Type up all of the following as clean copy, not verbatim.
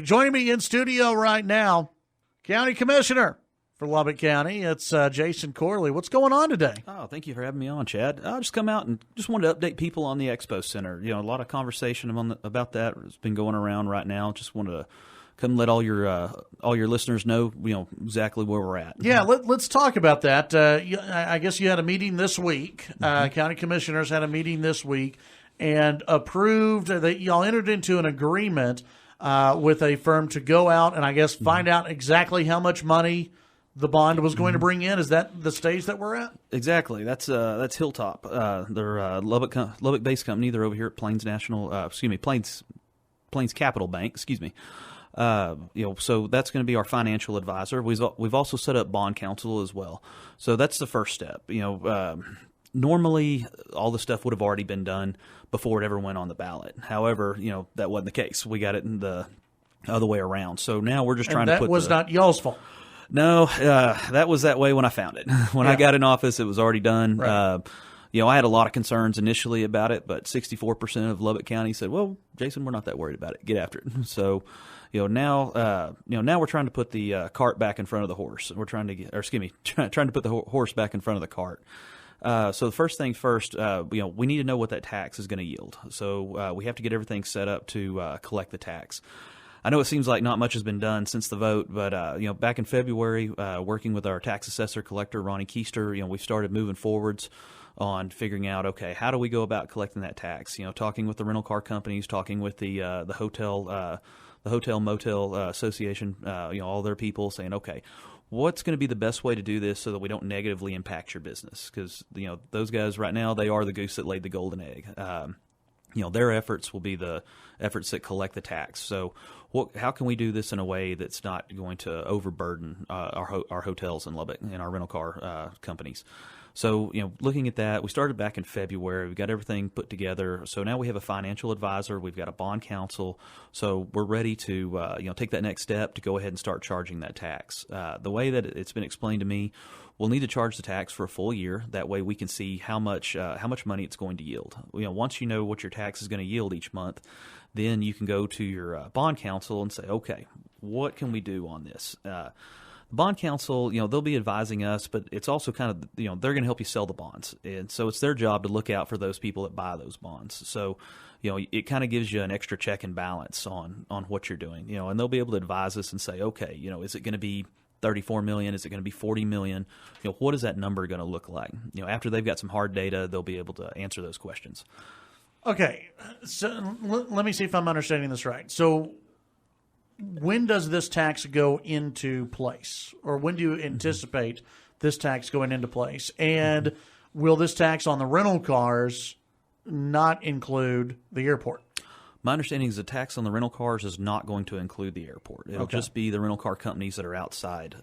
Joining me in studio right now, County Commissioner for Lubbock County. It's Jason Corley. What's going on today? Oh, thank you for having me on, Chad. I just come out and just wanted to update people on the Expo Center. You know, a lot of conversation about that has been going around right now. Just wanted to come let all your listeners know, exactly where we're at. Yeah, let's talk about that. I guess you had a meeting this week. County commissioners had a meeting this week and approved that y'all entered into an agreement with a firm to go out and I guess find out exactly how much money the bond was going to bring in. Is that the stage that we're at? Exactly. That's Hilltop. They're a Lubbock-based company. They're over here at Plains Capital Bank. Excuse me. So that's going to be our financial advisor. We've also set up bond counsel as well. So that's the first step. Normally all the stuff would have already been done before it ever went on the ballot. However, that wasn't the case. We got it in the other way around. So now we're just trying to put that was not y'all's fault. No, that was that way when I found it. When I got in office, it was already done. Right. I had a lot of concerns initially about it, but 64% of Lubbock County said, "Well, Jason, we're not that worried about it. Get after it." So, now we're trying to put the cart back in front of the horse. We're trying to trying to put the horse back in front of the cart. So the first thing first, we need to know what that tax is going to yield. So we have to get everything set up to collect the tax. I know it seems like not much has been done since the vote, but back in February, working with our tax assessor collector Ronnie Keister, we started moving forwards on figuring out, okay, how do we go about collecting that tax? Talking with the rental car companies, talking with the hotel motel association, all their people, saying, okay, what's going to be the best way to do this so that we don't negatively impact your business? Because those guys right now, they are the goose that laid the golden egg. Their efforts will be the efforts that collect the tax. So how can we do this in a way that's not going to overburden our hotels in Lubbock and our rental car companies? So, looking at that, we started back in February. We've got everything put together. So now we have a financial advisor. We've got a bond counsel. So we're ready to, take that next step to go ahead and start charging that tax. The way that it's been explained to me, we'll need to charge the tax for a full year. That way we can see how much money it's going to yield. Once you know what your tax is going to yield each month, then you can go to your bond counsel and say, okay, what can we do on this? Bond counsel, they'll be advising us, but it's also kind of, they're going to help you sell the bonds. And so it's their job to look out for those people that buy those bonds. So, it kind of gives you an extra check and balance on what you're doing, and they'll be able to advise us and say, okay, is it going to be 34 million? Is it going to be 40 million? What is that number going to look like? After they've got some hard data, they'll be able to answer those questions. Okay. So let me see if I'm understanding this right. So when does this tax go into place, or when do you anticipate this tax going into place? And will this tax on the rental cars not include the airport? My understanding is the tax on the rental cars is not going to include the airport. It'll just be the rental car companies that are outside,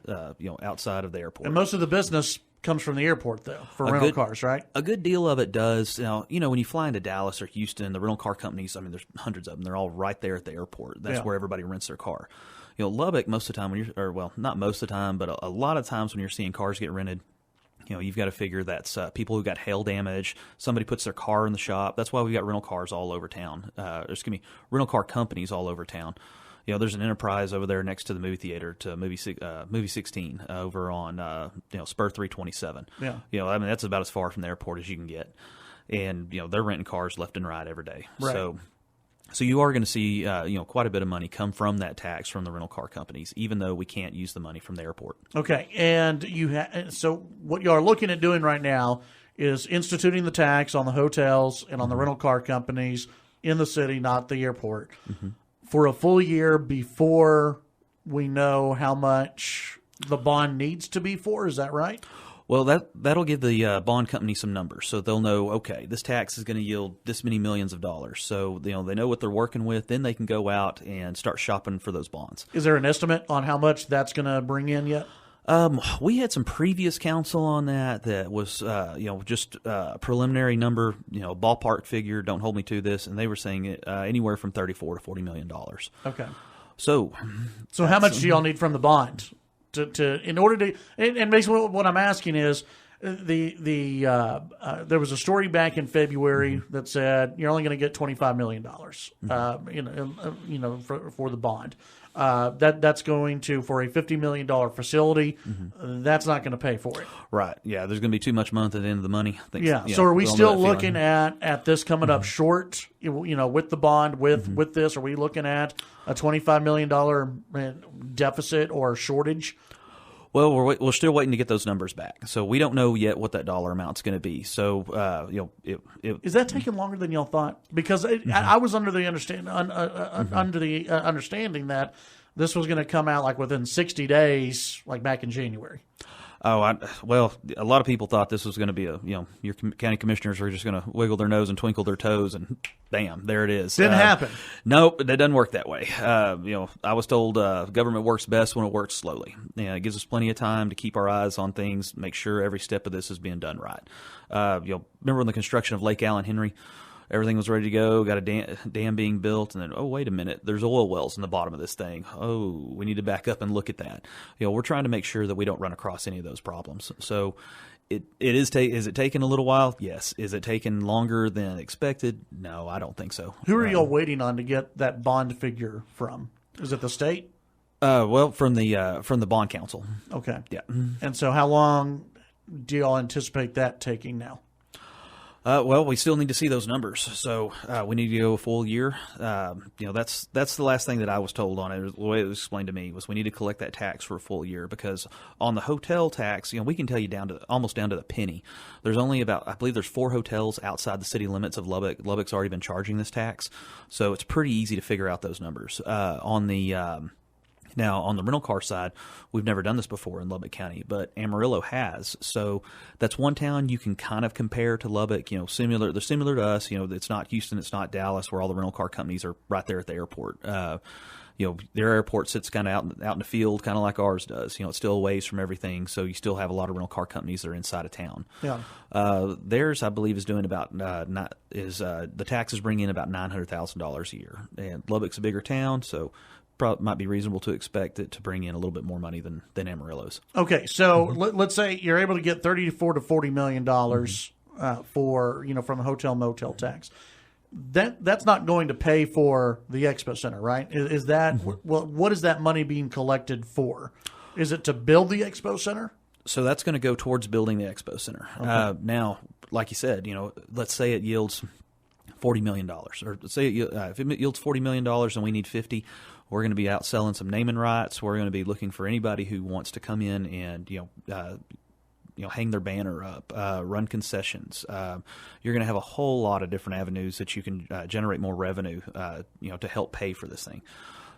outside of the airport. And most of the business comes from the airport, though, for rental cars, right? A good deal of it does. When you fly into Dallas or Houston, the rental car companies, there's hundreds of them. They're all right there at the airport. That's where everybody rents their car. Lubbock, most of the time, not most of the time, but a lot of times when you're seeing cars get rented, you've got to figure that's people who got hail damage. Somebody puts their car in the shop. That's why we've got rental cars all over town. Rental car companies all over town. There's an Enterprise over there next to the movie theater, to movie 16 over on Spur 327. Yeah. That's about as far from the airport as you can get, and they're renting cars left and right every day. Right. So you are going to see quite a bit of money come from that tax from the rental car companies, even though we can't use the money from the airport. Okay, and so what you are looking at doing right now is instituting the tax on the hotels and on the rental car companies in the city, not the airport, for a full year before we know how much the bond needs to be for. Is that right? Well, that'll give the bond company some numbers, so they'll know, okay, this tax is going to yield this many millions of dollars. So they know what they're working with. Then they can go out and start shopping for those bonds. Is there an estimate on how much that's going to bring in yet? We had some previous counsel on that was just a preliminary number, ballpark figure. Don't hold me to this, and they were saying anywhere from $34 to $40 million. Okay. So how much do y'all need from the bond? In order to, and basically what I'm asking is, There was a story back in February that said you're only going to get $25 million, for the bond. That's going to, for a $50 million facility, that's not going to pay for it. Right. Yeah. There's going to be too much month at the end of the money. I think, yeah. So are we still looking at this coming up short? With the bond, with this, are we looking at a $25 million deficit or shortage? Well, we're still waiting to get those numbers back, so we don't know yet what that dollar amount's going to be. So, is that taking longer than y'all thought? Because I was under the understanding that this was going to come out like within 60 days, like back in January. Oh, well, a lot of people thought this was going to be your county commissioners are just going to wiggle their nose and twinkle their toes, and bam, there it is. Didn't happen. Nope, that doesn't work that way. I was told government works best when it works slowly. It gives us plenty of time to keep our eyes on things, make sure every step of this is being done right. Remember when the construction of Lake Allen Henry? Everything was ready to go, got a dam being built, and then, oh, wait a minute, there's oil wells in the bottom of this thing. Oh, we need to back up and look at that. We're trying to make sure that we don't run across any of those problems. So is it taking a little while? Yes. Is it taking longer than expected? No, I don't think so. Who are y'all waiting on to get that bond figure from? Is it the state? Well, from the bond council. Okay. Yeah. And so how long do y'all anticipate that taking now? Well, we still need to see those numbers, so we need to go a full year. That's the last thing that I was told on it. The way it was explained to me was we need to collect that tax for a full year, because on the hotel tax, we can tell you almost down to the penny. There's only I believe there's 4 hotels outside the city limits of Lubbock. Lubbock's already been charging this tax, so it's pretty easy to figure out those numbers. Now, on the rental car side, we've never done this before in Lubbock County, but Amarillo has. So that's one town you can kind of compare to Lubbock. They're similar to us. It's not Houston, it's not Dallas, where all the rental car companies are right there at the airport. Their airport sits kind of out in the field, kind of like ours does. It's still a ways from everything, so you still have a lot of rental car companies that are inside of town. Yeah. Theirs, I believe, is doing about the taxes bring in about $900,000 a year, and Lubbock's a bigger town, so might be reasonable to expect it to bring in a little bit more money than Amarillo's. Okay, so let's say you're able to get $34 to $40 million from the hotel motel tax. That's not going to pay for the Expo Center, right? Is that what is that money being collected for? Is it to build the Expo Center? So that's going to go towards building the Expo Center. Okay. Now, like you said, let's say it yields $40 million, or let's say if it yields $40 million and we need 50. We're going to be out selling some naming rights. We're going to be looking for anybody who wants to come in and hang their banner up, run concessions. You're going to have a whole lot of different avenues that you can generate more revenue, to help pay for this thing.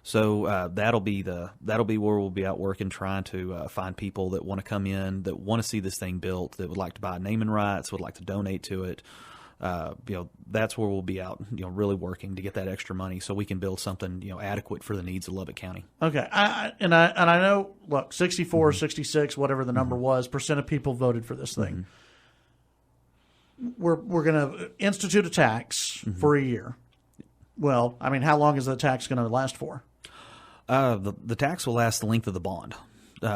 So that'll be where we'll be out working, trying to find people that want to come in, that want to see this thing built, that would like to buy naming rights, would like to donate to it. That's where we'll be out, really working to get that extra money so we can build something, adequate for the needs of Lubbock County. Okay. I know, look, 64, 66, whatever the number was, percent of people voted for this thing. We're going to institute a tax for a year. Well, how long is the tax going to last for? The tax will last the length of the bond.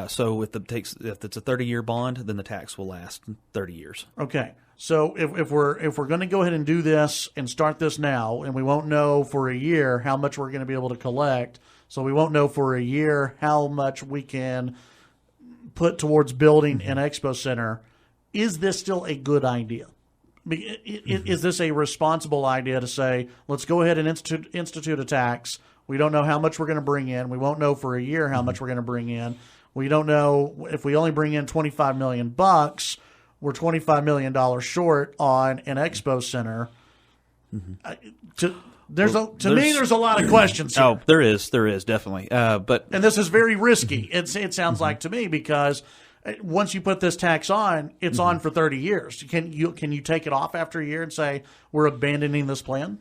So if it's a 30-year bond, then the tax will last 30 years. Okay. So if we're going to go ahead and do this and start this now, and we won't know for a year how much we're going to be able to collect, so we won't know for a year how much we can put towards building an Expo Center, is this still a good idea? Is this a responsible idea to say, let's go ahead and institute a tax? We don't know how much we're going to bring in. We won't know for a year how much we're going to bring in. We don't know if we only bring in $25 million. We're $25 million short on an Expo Center. To me, there's a lot of questions here. Oh, there is definitely. And this is very risky. It sounds like to me, because once you put this tax on, it's on for 30 years. Can you take it off after a year and say we're abandoning this plan?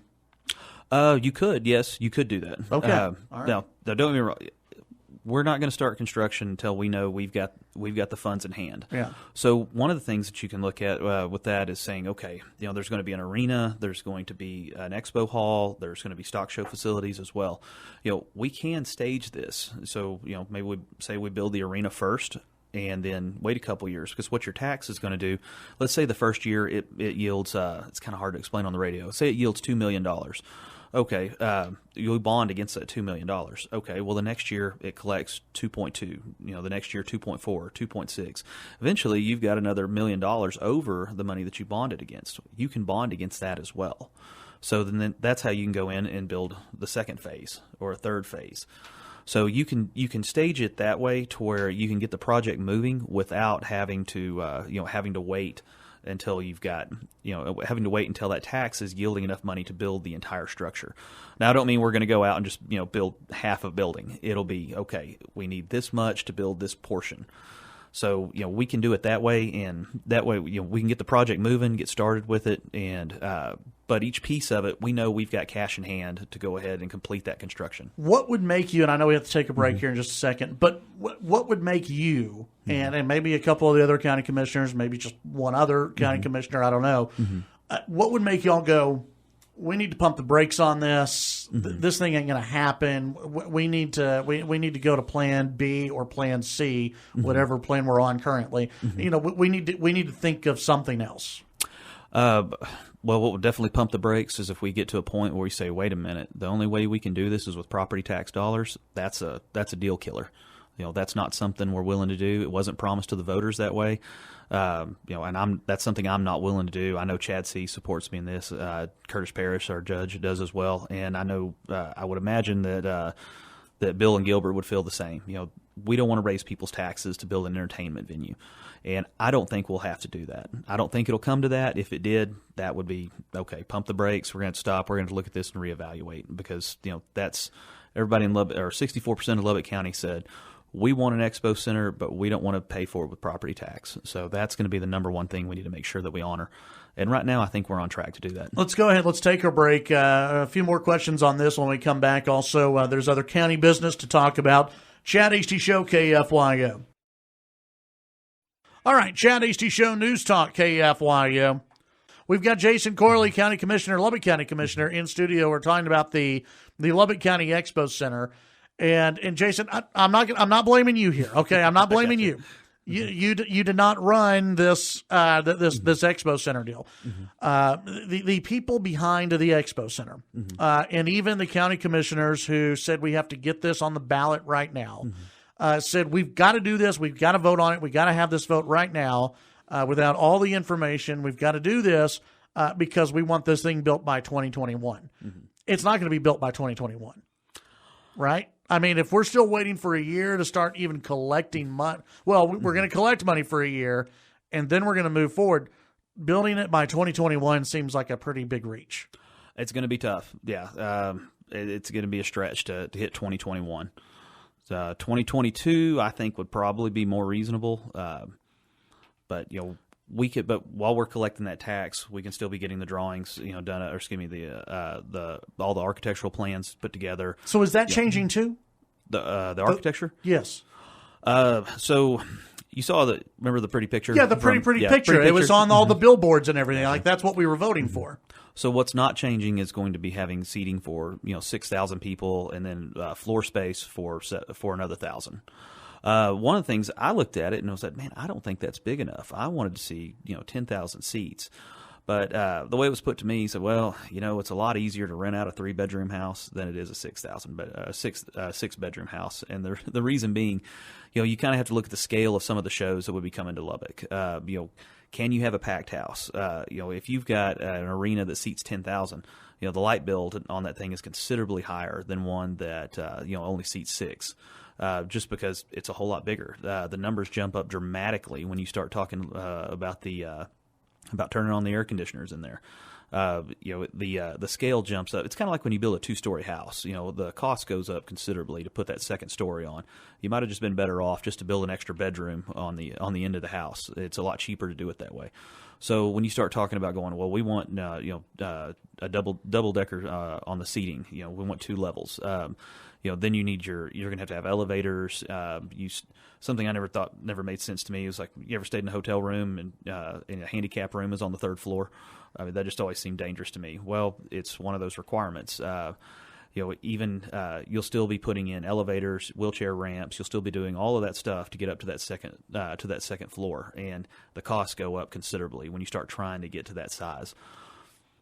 You could, yes, you could do that. Okay. All right. Now, don't get me wrong. We're not going to start construction until we know we've got the funds in hand. Yeah. So one of the things that you can look at with that is saying, okay, there's going to be an arena, there's going to be an expo hall, there's going to be stock show facilities as well. We can stage this. So maybe we say we build the arena first, and then wait a couple years, because what your tax is going to do, let's say the first year it yields, it's kind of hard to explain on the radio. Say it yields $2 million. Okay, you bond against that $2 million. Okay, well, the next year it collects 2.2. The next year 2.4, 2.6. Eventually, you've got another $1 million over the money that you bonded against. You can bond against that as well. So then that's how you can go in and build the second phase or a third phase. So you can stage it that way to where you can get the project moving without having to having to wait until you've got having to wait until that tax is yielding enough money to build the entire structure. Now, I don't mean we're going to go out and just build half a building. It'll be okay. We need this much to build this portion. So we can do it that way, and that way we can get the project moving, get started with it, and but each piece of it, we know we've got cash in hand to go ahead and complete that construction. What would make you, and I know we have to take a break here in just a second, but what would make you, and maybe a couple of the other county commissioners, maybe just one other county commissioner, I don't know, what would make y'all go, we need to pump the brakes on this. This thing ain't going to happen. We need to go to Plan B or Plan C, whatever plan we're on currently. We need to think of something else. Well, what would definitely pump the brakes is if we get to a point where we say, wait a minute, the only way we can do this is with property tax dollars. That's a deal killer. That's not something we're willing to do. It wasn't promised to the voters that way. And that's something I'm not willing to do. I know Chad C. supports me in this. Curtis Parrish, our judge, does as well. And I know I would imagine that Bill and Gilbert would feel the same. We don't want to raise people's taxes to build an entertainment venue. And I don't think we'll have to do that. I don't think it'll come to that. If it did, that would be, okay, pump the brakes. We're going to stop. We're going to look at this and reevaluate, because, that's everybody in Lubbock, or 64% of Lubbock County said, we want an expo center, but we don't want to pay for it with property tax. So that's going to be the number one thing we need to make sure that we honor. And right now, I think we're on track to do that. Let's go ahead. Let's take our break. A few more questions on this when we come back. Also, there's other county business to talk about. Chad Hasty Show, KFYO. All right, Chad Hasty Show, News Talk, KFYO. We've got Jason Corley, County Commissioner, Lubbock County Commissioner, in studio. We're talking about the Lubbock County Expo Center. And Jason, I'm not blaming you here. Okay, I'm not blaming you. You did not run this this Expo Center deal. The people behind the Expo Center, and even the county commissioners who said we have to get this on the ballot right now, said we've got to do this. We've got to vote on it. We've got to have this vote right now without all the information. We've got to do this because we want this thing built by 2021. It's not going to be built by 2021, right? I mean, if we're still waiting for a year to start even collecting money, well, we're going to collect money for a year, and then we're going to move forward. Building it by 2021 seems like a pretty big reach. It's going to be tough. Yeah. It's going to be a stretch to hit 2021. 2022, I think, would probably be more reasonable. But while we're collecting that tax, we can still be getting the drawings, done, or excuse me, all the architectural plans put together. So is that changing too? The architecture? Yes. So you saw remember the pretty picture? Yeah, the pretty picture. It was on all the billboards and everything. Like, that's what we were voting for. So what's not changing is going to be having seating for 6,000 people, and then floor space for another 1,000. One of the things, I looked at it and I was like, man, I don't think that's big enough. I wanted to see 10,000 seats. But the way it was put to me, he said, well, it's a lot easier to rent out a 3-bedroom house than it is a 6-bedroom house. And the reason being, you kind of have to look at the scale of some of the shows that would be coming to Lubbock. Can you have a packed house? If you've got an arena that seats 10,000, the light bill on that thing is considerably higher than one that only seats 6. Just because it's a whole lot bigger. The numbers jump up dramatically when you start talking about turning on the air conditioners in there. The scale jumps up. It's kind of like when you build a 2-story house. The cost goes up considerably to put that second story on. You might have just been better off just to build an extra bedroom on the end of the house. It's a lot cheaper to do it that way. So when you start talking about going, well, we want a double decker on the seating. We want 2 levels. Then you're going to have elevators. Something I never made sense to me is, like, you ever stayed in a hotel room and in a handicap room is on the 3rd floor? I mean, that just always seemed dangerous to me. Well, it's one of those requirements. even you'll still be putting in elevators, wheelchair ramps. You'll still be doing all of that stuff to get up to that second floor, and the costs go up considerably when you start trying to get to that size.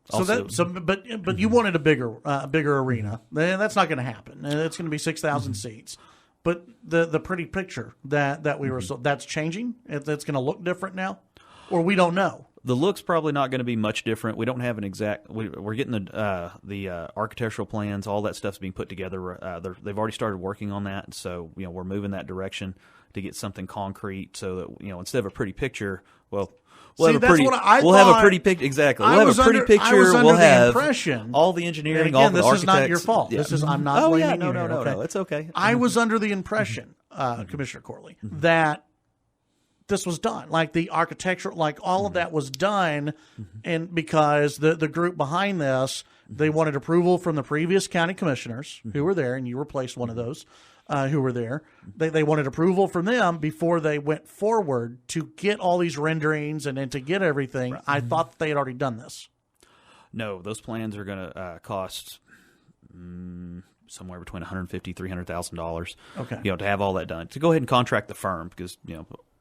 But you wanted a bigger arena. That's not going to happen. It's going to be 6,000 seats. But the pretty picture that we were that's changing. It's going to look different now, or we don't know. The look's probably not going to be much different. We don't have an exact. We're getting the architectural plans. All that stuff's being put together. They've already started working on that, so we're moving that direction to get something concrete. So that instead of a pretty picture, we'll have a pretty picture. Exactly, we'll have a pretty picture. We'll have all the engineering. All the architects. This is not your fault. Yeah. I'm not blaming you. No, it's okay. I was under the impression, Commissioner Corley, that this was done, like the architectural, like all of that was done, and because the group behind this, they wanted approval from the previous county commissioners who were there, and you replaced one of those who were there. They wanted approval from them before they went forward to get all these renderings and then to get everything. Right. I thought that they had already done this. No, those plans are going to cost somewhere between $150,000 $300,000. Okay, to have all that done, to go ahead and contract the firm, because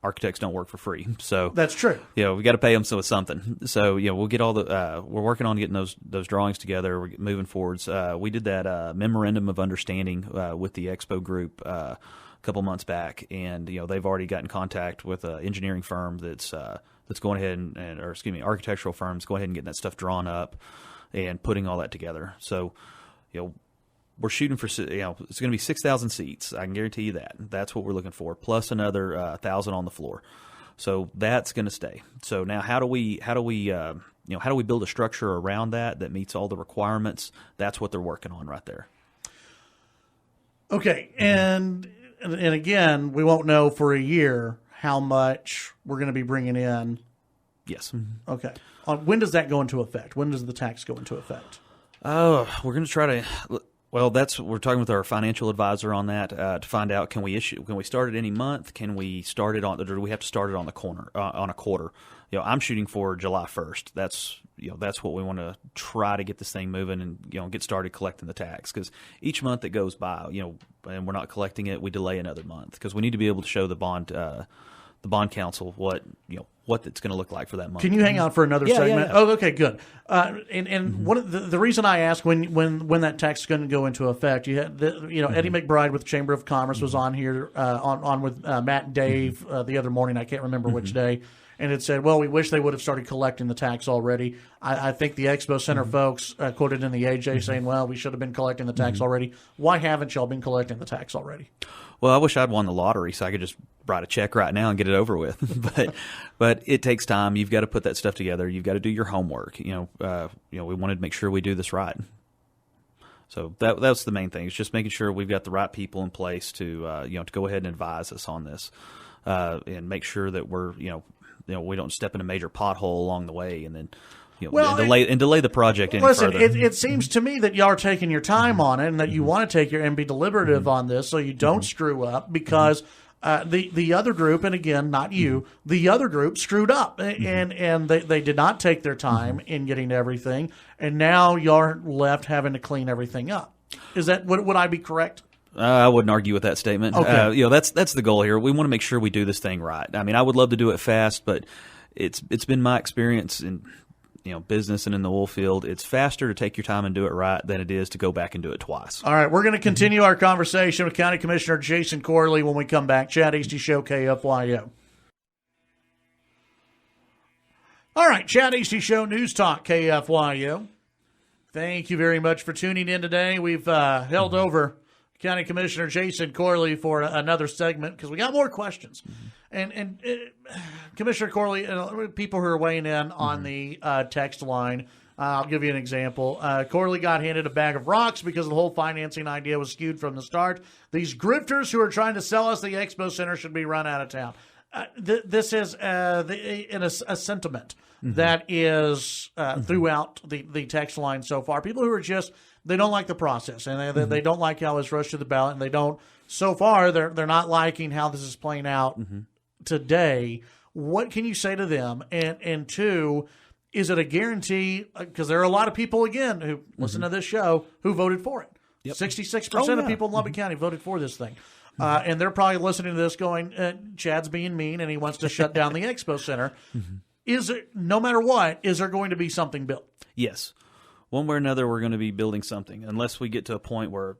architects don't work for free, so that's true. We got to pay them with something. So we'll get all the. We're working on getting those drawings together. We're moving forwards. We did that memorandum of understanding with the Expo group a couple months back, and they've already got in contact with an engineering firm that's going ahead architectural firms going ahead and getting that stuff drawn up and putting all that together. So we're shooting for, it's going to be 6,000 seats. I can guarantee you that. That's what we're looking for, plus another 1,000 on the floor. So that's going to stay. So now, how do we build a structure around that meets all the requirements? That's what they're working on right there. Okay, and again, we won't know for a year how much we're going to be bringing in. Yes. Okay. When does that go into effect? When does the tax go into effect? We're going to try to. Well, we're talking with our financial advisor on that to find out, can we start it any month? Can we start it or do we have to start it on a quarter? I'm shooting for July 1st. That's what we want to try to get this thing moving and get started collecting the tax, because each month that goes by, and we're not collecting it, we delay another month, because we need to be able to show the bond council what it's going to look like for that month. Can you hang out for another segment? Yeah. Oh, okay, good. And one of the reason I asked when that tax is going to go into effect, you had Eddie McBride with the Chamber of Commerce was on here on with Matt and Dave the other morning. I can't remember which day. And it said, well, we wish they would have started collecting the tax already. I think the Expo Center folks quoted in the AJ saying, well, we should have been collecting the tax already. Why haven't y'all been collecting the tax already? Well, I wish I'd won the lottery so I could just write a check right now and get it over with. but it takes time. You've got to put that stuff together. You've got to do your homework. We wanted to make sure we do this right. So that's the main thing. It's just making sure we've got the right people in place to to go ahead and advise us on this, and make sure that we're we don't step in a major pothole along the way and then delay the project any further. It seems to me that y'all are taking your time on it, and that you want to take and be deliberative on this, so you don't screw up, because the other group, and again, not you, the other group screwed up, and they did not take their time in getting everything, and now you're left having to clean everything up. Is that would I be correct? I wouldn't argue with that statement. Okay. That's the goal here. We want to make sure we do this thing right. I mean, I would love to do it fast, but it's been my experience in business and in the oil field. It's faster to take your time and do it right than it is to go back and do it twice. All right, we're going to continue our conversation with County Commissioner Jason Corley when we come back. Chad Hasty Show, KFYO. All right, Chad Hasty Show, News Talk, KFYO. Thank you very much for tuning in today. We've held over County Commissioner Jason Corley for another segment because we got more questions. And Commissioner Corley, people who are weighing in on the text line, I'll give you an example. Corley got handed a bag of rocks because the whole financing idea was skewed from the start. These grifters who are trying to sell us the Expo Center should be run out of town. This is a sentiment that is throughout the text line so far. People who are just, they don't like the process, and they don't like how it's rushed to the ballot, and they don't, so far, they're not liking how this is playing out today. What can you say to them? And two, is it a guarantee? Because there are a lot of people, again, who listen to this show who voted for it. 66% of people in Lubbock County voted for this thing. And they're probably listening to this going, Chad's being mean and he wants to shut down the Expo Center. Is there, no matter what, is there going to be something built? Yes. One way or another, we're going to be building something unless we get to a point where,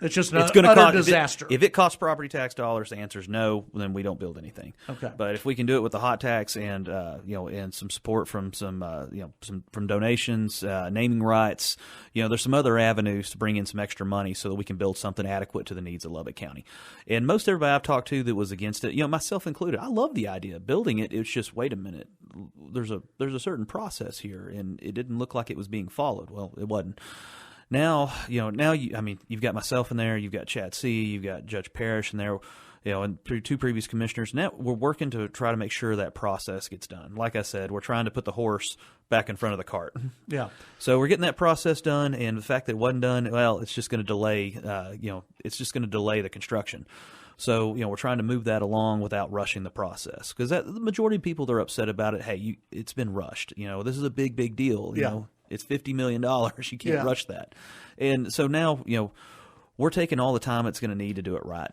it's just it's an utter disaster. If it costs property tax dollars, the answer is no. Then we don't build anything. Okay. But if we can do it with the hot tax and and some support from some donations, naming rights, there's some other avenues to bring in some extra money so that we can build something adequate to the needs of Lubbock County. And most everybody I've talked to that was against it, myself included, I love the idea of building it. It's just wait a minute, there's a certain process here, and it didn't look like it was being followed. Well, it wasn't. Now, you've got myself in there, you've got Chad C., you've got Judge Parrish in there, and two previous commissioners. Now we're working to try to make sure that process gets done. Like I said, we're trying to put the horse back in front of the cart. Yeah. So we're getting that process done, and the fact that it wasn't done, well, it's just going to delay. It's just going to delay the construction. So, we're trying to move that along without rushing the process, because the majority of people that are upset about it, hey, it's been rushed. This is a big, big deal. You know, it's $50 million. You can't rush that. And so now, we're taking all the time it's going to need to do it right.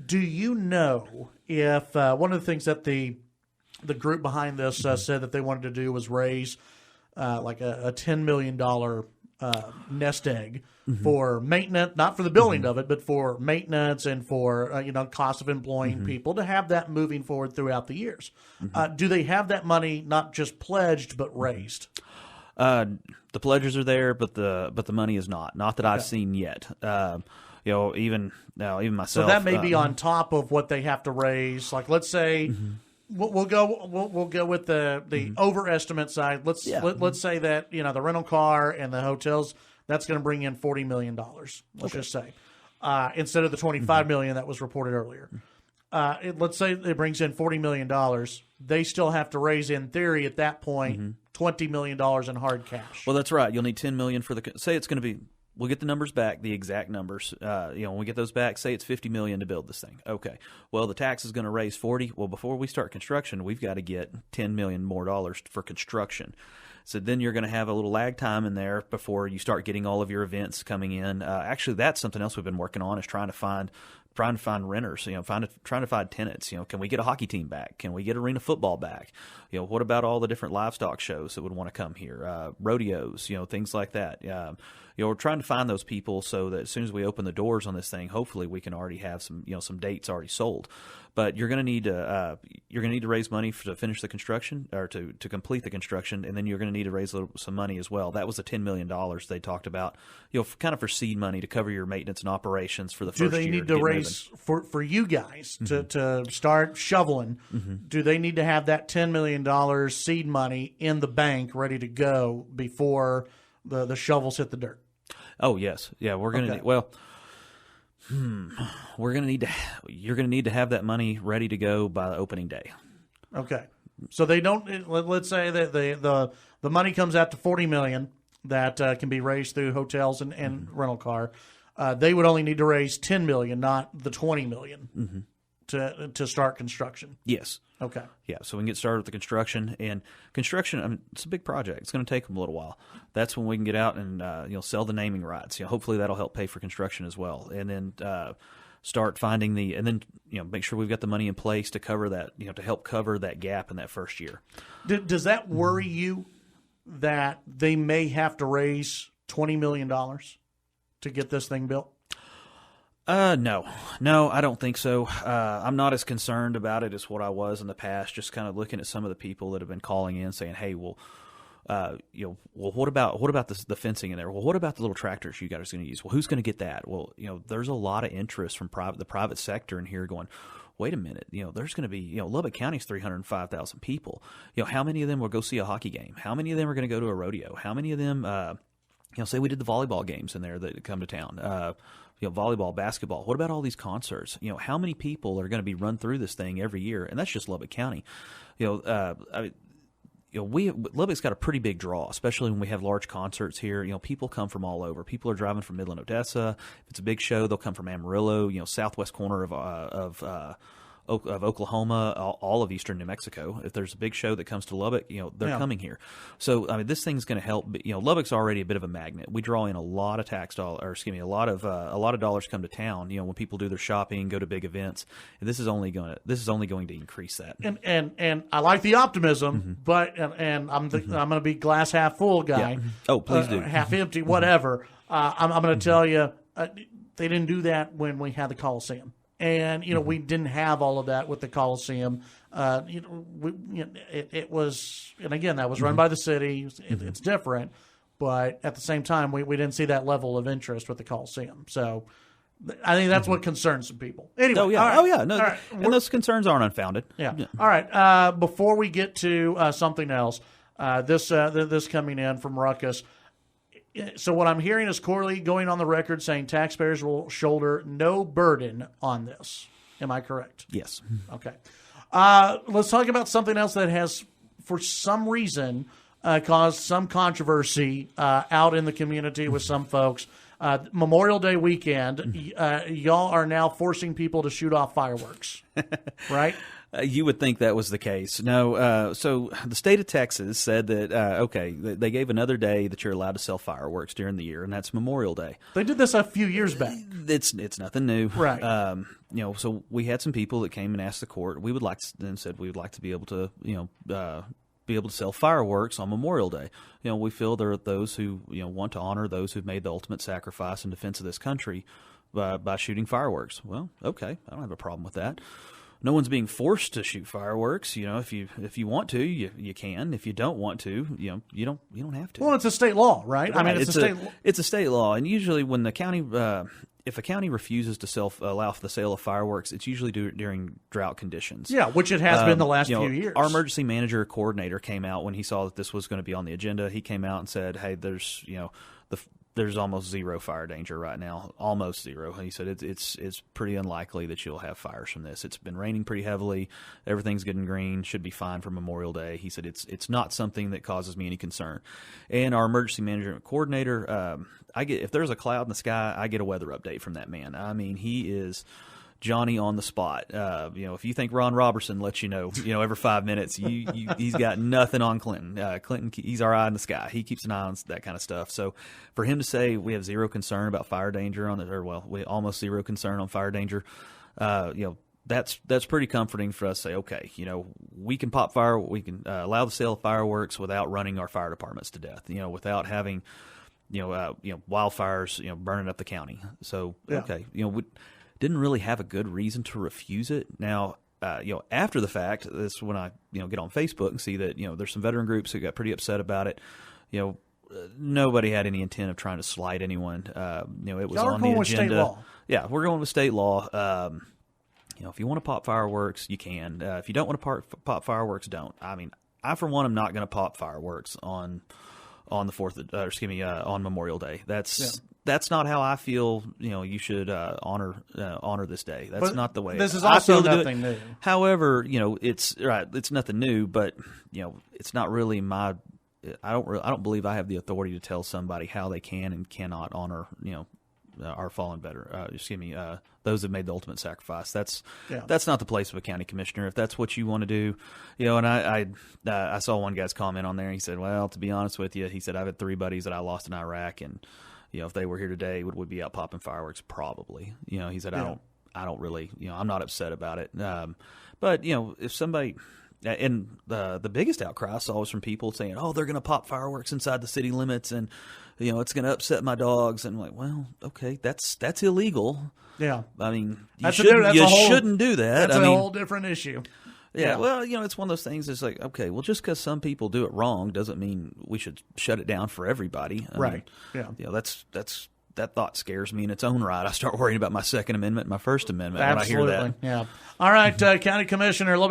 Do you know if one of the things that the group behind this said that they wanted to do was raise like a $10 million nest egg for maintenance, not for the building of it, but for maintenance and for cost of employing people to have that moving forward throughout the years. Do they have that money not just pledged but raised? The pledges are there, but the money is not that I've seen yet. Even myself. So that may be on top of what they have to raise. Like, let's say we'll go with the overestimate side. Let's say that the rental car and the hotels, that's going to bring in $40 million. Let's just say instead of the $25 million that was reported earlier. Let's say it brings in $40 million. They still have to raise, in theory, at that point, $20 million in hard cash. Well, that's right. You'll need $10 million for say it's going to be. We'll get the numbers back, the exact numbers. When we get those back, say it's $50 million to build this thing. Okay. Well, the tax is going to raise $40. Well, before we start construction, we've got to get $10 million more dollars for construction. So then you're going to have a little lag time in there before you start getting all of your events coming in. Actually, that's something else we've been working on, is trying to find renters, trying to find tenants. Can we get a hockey team back? Can we get arena football back? What about all the different livestock shows that would want to come here? Rodeos, things like that. We're trying to find those people so that as soon as we open the doors on this thing, hopefully we can already have some dates already sold. But you're going to need to raise money to finish the construction, or to complete the construction, and then you're going to need to raise some money as well. That was the $10 million they talked about, kind of for seed money to cover your maintenance and operations for the first year. Do they need to raise for you guys to start shoveling? Do they need to have that $10 million seed money in the bank ready to go before the shovels hit the dirt? Oh yes, yeah. We're going to we're going to need to. You're going to need to have that money ready to go by the opening day. Okay, so they don't. Let's say that the money comes out to $40 million that can be raised through hotels and rental car. They would only need to raise $10 million, not the $20 million, to start construction. Yes. Okay. Yeah, so we can get started with the construction. And construction, it's a big project. It's going to take them a little while. That's when we can get out and sell the naming rights. Hopefully that'll help pay for construction as well. And then start finding make sure we've got the money in place to cover that, to help cover that gap in that first year. Does that worry you that they may have to raise $20 million to get this thing built? No, I don't think so. I'm not as concerned about it as what I was in the past. Just kind of looking at some of the people that have been calling in saying, "Hey, well, what about the fencing in there? Well, what about the little tractors you guys are going to use? Well, who's going to get that? Well, there's a lot of interest from the private sector in here going, wait a minute, there's going to be, Lubbock County's 305,000 people. How many of them will go see a hockey game? How many of them are going to go to a rodeo? How many of them, say we did the volleyball games in there that come to town, volleyball, basketball. What about all these concerts? How many people are going to be run through this thing every year? And that's just Lubbock County. Lubbock's got a pretty big draw, especially when we have large concerts here. People come from all over. People are driving from Midland, Odessa. If it's a big show, they'll come from Amarillo, southwest corner of of Oklahoma, all of eastern New Mexico. If there's a big show that comes to Lubbock, they're coming here. So I mean, this thing's going to help. Lubbock's already a bit of a magnet. We draw in a lot of a lot of dollars come to town. When people do their shopping, go to big events. And this is only going to increase that. And I like the optimism, but I'm going to be glass half full guy. Yeah. Oh, please do. Half empty, whatever. I'm going to tell you, they didn't do that when we had the Coliseum. And, we didn't have all of that with the Coliseum. It was, and again, that was run by the city. It's different. But at the same time, we didn't see that level of interest with the Coliseum. So I think that's what concerns some people. Anyway. Oh, yeah. Right. No, right. And those concerns aren't unfounded. Yeah. All right. Before we get to something else, this coming in from Ruckus. So what I'm hearing is Corley going on the record saying taxpayers will shoulder no burden on this. Am I correct? Yes. Okay. Let's talk about something else that has, for some reason, caused some controversy out in the community with some folks. Memorial Day weekend, y'all are now forcing people to shoot off fireworks, right? You would think that was the case. No, so the state of Texas said that, they gave another day that you're allowed to sell fireworks during the year, and that's Memorial Day. They did this a few years back. It's nothing new. Right. So we had some people that came and asked the court. We would like to be able to, be able to sell fireworks on Memorial Day. We feel there are those who, want to honor those who've made the ultimate sacrifice in defense of this country by shooting fireworks. Well, okay, I don't have a problem with that. No one's being forced to shoot fireworks. If you want to, you can. If you don't want to, you don't have to. Well, it's a state law, right? I mean, it's a state law, and usually when the county, if a county refuses to allow for the sale of fireworks, it's usually during drought conditions. Yeah, which it has been the last few years. Our emergency manager coordinator came out when he saw that this was going to be on the agenda. He came out and said, "Hey, there's almost zero fire danger right now, almost zero." He said it's pretty unlikely that you'll have fires from this. It's been raining pretty heavily. Everything's getting green. Should be fine for Memorial Day. He said it's not something that causes me any concern. And our emergency management coordinator, if there's a cloud in the sky, I get a weather update from that man. I mean, he is Johnny on the spot. If you think Ron Robertson lets you know, every 5 minutes, he's got nothing on Clinton. Clinton, he's our eye in the sky. He keeps an eye on that kind of stuff. So for him to say we have zero concern about fire danger we almost zero concern on fire danger, that's pretty comforting for us to say, okay, we can allow the sale of fireworks without running our fire departments to death, without having, wildfires, burning up the county. So, yeah. Okay, we didn't really have a good reason to refuse it. Now, after the fact, this is when I, get on Facebook and see that, there's some veteran groups who got pretty upset about it. Nobody had any intent of trying to slight anyone. It was on the agenda. With state law. Yeah, we're going with state law. If you want to pop fireworks, you can. If you don't want to pop fireworks, don't. I mean, I for one am not going to pop fireworks on the on Memorial Day. That's not how I feel. You should honor this day. That's not the way. This is also nothing new. However, it's right. It's nothing new, but it's not really my. I don't believe I have the authority to tell somebody how they can and cannot honor our fallen veteran. Those that made the ultimate sacrifice. That's not the place of a county commissioner. If that's what you want to do, and I saw one guy's comment on there. He said, "Well, to be honest with you," he said, "I've had 3 buddies that I lost in Iraq, and if they were here today, would we be out popping fireworks? Probably." He said, "I don't really, I'm not upset about it." But if somebody. And the biggest outcry I saw was from people saying, "Oh, they're going to pop fireworks inside the city limits, and it's going to upset my dogs." And I'm like, well, okay, that's illegal. Yeah, I mean, you shouldn't do that. That's a whole different issue. Yeah, well, it's one of those things. It's like, okay, well, just because some people do it wrong doesn't mean we should shut it down for everybody. I right. mean, that thought scares me in its own right. I start worrying about my Second Amendment and my First Amendment Absolutely. when I hear that. Yeah. All right, Lubbock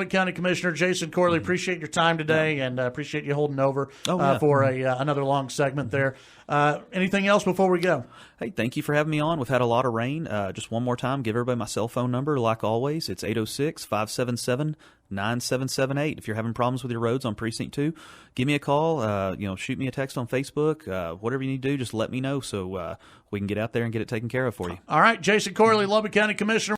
County Commissioner Jason Corley, appreciate your time today and appreciate you holding over for another long segment there. Anything else before we go? Hey, thank you for having me on. We've had a lot of rain. Just one more time, give everybody my cell phone number. Like always, it's 806-577-9778. If you're having problems with your roads on Precinct 2, give me a call. Shoot me a text on Facebook. Whatever you need to do, just let me know so we can get out there and get it taken care of for you. All right, Jason Corley, Lubbock County Commissioner.